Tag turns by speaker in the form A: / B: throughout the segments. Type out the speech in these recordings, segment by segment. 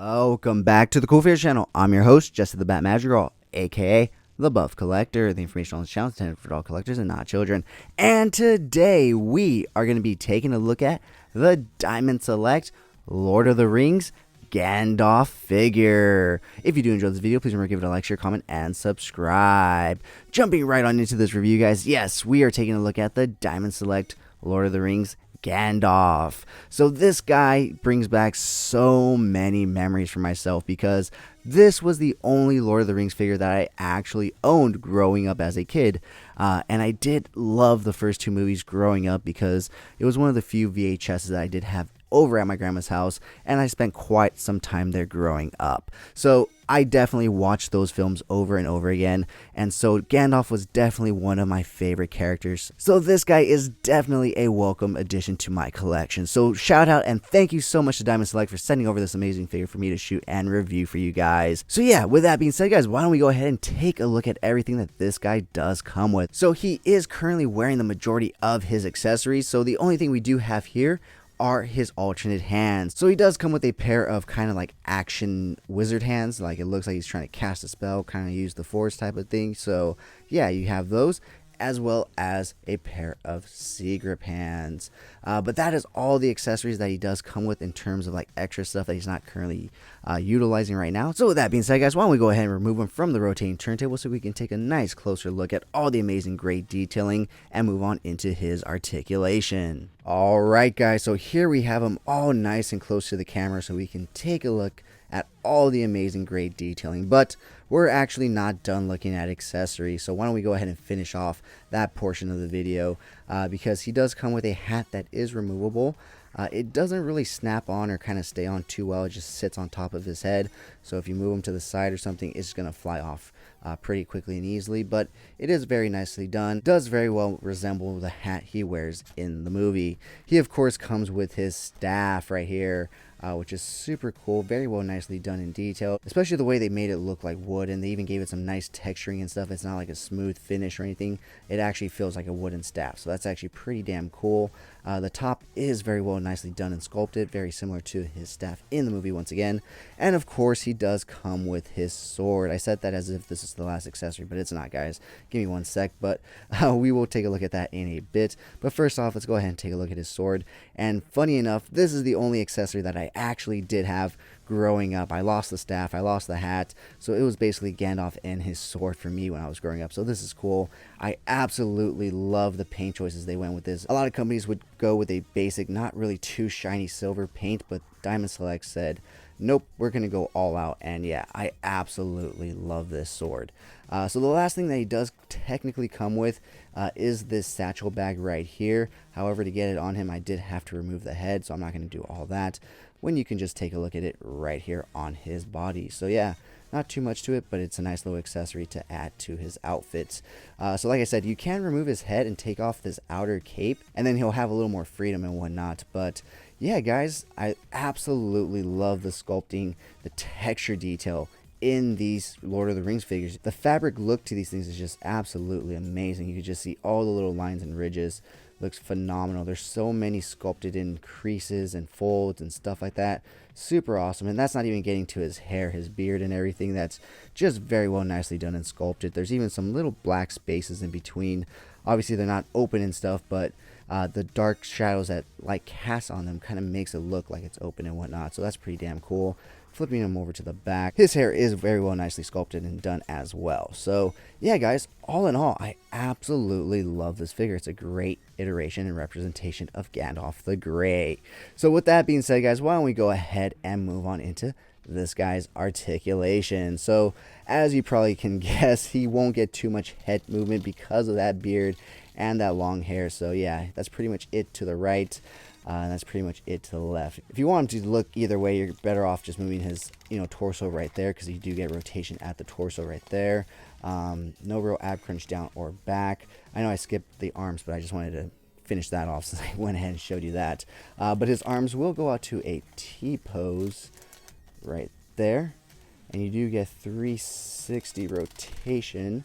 A: Welcome back to the CoolFigurez channel. I'm your host, Jesse the Bat Madrigal, aka the Buff Collector. The information on this channel is intended for all collectors and not children. And today we are going to be taking a look at the Diamond Select Lord of the Rings Gandalf figure. If you do enjoy this video, please remember to give it a like, share, comment, and subscribe. Jumping right on into this review, guys. Yes, we are taking a look at the Diamond Select Lord of the Rings Gandalf. So this guy brings back so many memories for myself because this was the only Lord of the Rings figure that I actually owned growing up as a kid. And I did love the first two movies growing up because it was one of the few VHSs that I did have over at my grandma's house, and I spent quite some time there growing up. So I definitely watched those films over and over again, and so Gandalf was definitely one of my favorite characters. So this guy is definitely a welcome addition to my collection. So shout out and thank you so much to Diamond Select for sending over this amazing figure for me to shoot and review for you guys. So yeah, with that being said, guys, why don't we go ahead and take a look at everything that this guy does come with. So he is currently wearing the majority of his accessories, so the only thing we do have here are his alternate hands. So he does come with a pair of kind of like action wizard hands, like it looks like he's trying to cast a spell, kind of use the force type of thing. So yeah, you have those, as well as a pair of sea grip hands. But that is all the accessories that he does come with in terms of like extra stuff that he's not currently utilizing right now. So with that being said, guys, why don't we go ahead and remove him from the rotating turntable so we can take a nice closer look at all the amazing great detailing and move on into his articulation. Alright guys, so here we have him all nice and close to the camera so we can take a look at all the amazing great detailing. But we're actually not done looking at accessories, so why don't we go ahead and finish off that portion of the video, because he does come with a hat that is removable. It doesn't really snap on or kind of stay on too well. It just sits on top of his head, so if you move him to the side or something, it's going to fly off pretty quickly and easily. But it is very nicely done. Does very well resemble the hat he wears in the movie. He of course comes with his staff right here, which is super cool, very well nicely done in detail, especially the way they made it look like wood, and they even gave it some nice texturing and stuff. It's not like a smooth finish or anything. It actually feels like a wooden staff, so that's actually pretty damn cool. The top is very well nicely done and sculpted, very similar to his staff in the movie once again. And of course he does come with his sword. I said that as if this is the last accessory, but it's not, guys. Give me one sec, but we will take a look at that in a bit. But first off, let's go ahead and take a look at his sword. And funny enough, this is the only accessory that I actually did have growing up. I lost the staff, I lost the hat, so it was basically Gandalf and his sword for me when I was growing up. So this is cool. I absolutely love the paint choices they went with this. A lot of companies would go with a basic, not really too shiny silver paint, but Diamond Select said, nope, we're gonna go all out. And yeah, I absolutely love this sword. So the last thing that he does technically come with is this satchel bag right here. However, to get it on him, I did have to remove the head, so I'm not going to do all that, when you can just take a look at it right here on his body. So yeah, not too much to it, but it's a nice little accessory to add to his outfits. So like I said, you can remove his head and take off this outer cape, and then he'll have a little more freedom and whatnot. But yeah, guys, I absolutely love the sculpting, the texture detail in these Lord of the Rings figures. The fabric look to these things is just absolutely amazing. You can just see all the little lines and ridges. Looks phenomenal. There's so many sculpted in creases and folds and stuff like that. Super awesome. And that's not even getting to his hair, his beard and everything. That's just very well nicely done and sculpted. There's even some little black spaces in between. Obviously they're not open and stuff, but the dark shadows that light casts on them kind of makes it look like it's open and whatnot. So that's pretty damn cool. Flipping him over to the back, his hair is very well nicely sculpted and done as well. So yeah, guys, all in all, I absolutely love this figure. It's a great iteration and representation of Gandalf the Grey. So with that being said, guys, why don't we go ahead and move on into this guy's articulation. So as you probably can guess, he won't get too much head movement because of that beard and that long hair. So yeah, that's pretty much it to the right. And that's pretty much it to the left. If you want him to look either way, you're better off just moving his torso right there, because you do get rotation at the torso right there. No real ab crunch down or back. I know I skipped the arms, but I just wanted to finish that off since I went ahead and showed you that. But his arms will go out to a T pose right there, and you do get 360 rotation.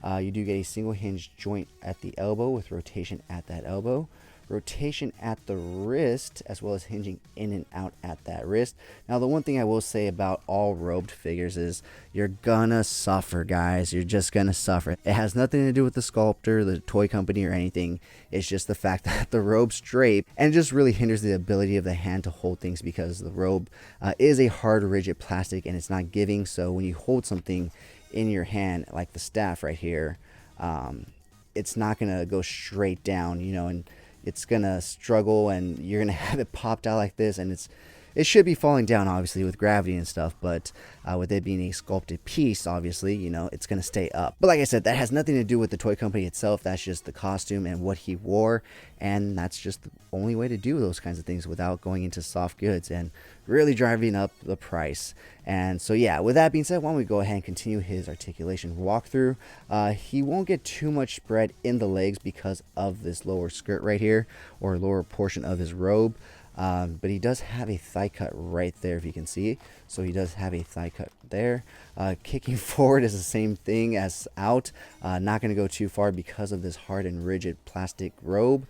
A: You do get a single hinge joint at the elbow with rotation at that elbow. rotation at the wrist, as well as hinging in and out at that wrist. Now, the one thing I will say about all robed figures is you're gonna suffer, guys. You're just gonna suffer. It has nothing to do with the sculptor, the toy company, or anything. It's just the fact that the robe's draped, and it just really hinders the ability of the hand to hold things, because the robe is a hard, rigid plastic, and it's not giving. So when you hold something in your hand, like the staff right here, it's not gonna go straight down, you know, and it's gonna struggle, and you're gonna have it popped out like this, and it should be falling down, obviously, with gravity and stuff, but with it being a sculpted piece, obviously, you know, it's going to stay up. But like I said, that has nothing to do with the toy company itself. That's just the costume and what he wore, and that's just the only way to do those kinds of things without going into soft goods and really driving up the price. And so, yeah, with that being said, why don't we go ahead and continue his articulation walkthrough. He won't get too much spread in the legs because of this lower skirt right here, or lower portion of his robe. But he does have a thigh cut right there, if you can see. So he does have a thigh cut there. Kicking forward is the same thing as out. Not going to go too far because of this hard and rigid plastic robe.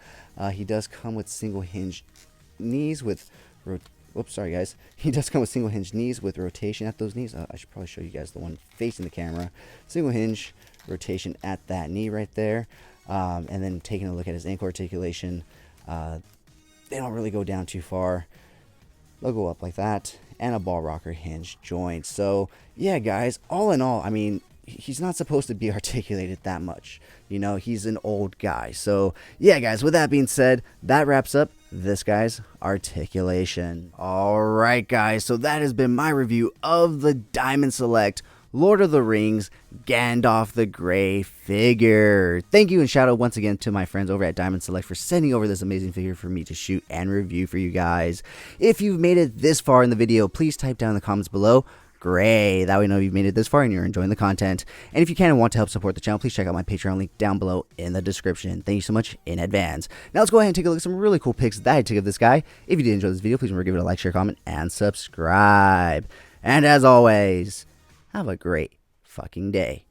A: He does come with single hinge knees with... Whoops, sorry guys. He does come with single hinge knees with rotation at those knees. I should probably show you guys the one facing the camera. Single hinge rotation at that knee right there. And then taking a look at his ankle articulation. They don't really go down too far. They'll go up like that, and a ball rocker hinge joint. So yeah, guys, all in all, I mean, he's not supposed to be articulated that much. You know, he's an old guy. So yeah, guys, with that being said, that wraps up this guy's articulation. All right, guys, so that has been my review of the Diamond Select Lord of the Rings Gandalf the Grey figure. Thank you, and shout out once again to my friends over at Diamond Select for sending over this amazing figure for me to shoot and review for you guys. If you've made it this far in the video, please type down in the comments below Gray. That way we know you've made it this far and you're enjoying the content. And if you can and want to help support the channel, please check out my Patreon link down below in the description. Thank you so much in advance. Now let's go ahead and take a look at some really cool pics that I took of this guy. If you did enjoy this video, please remember to give it a like, share, comment, and subscribe. And as always, have a great fucking day.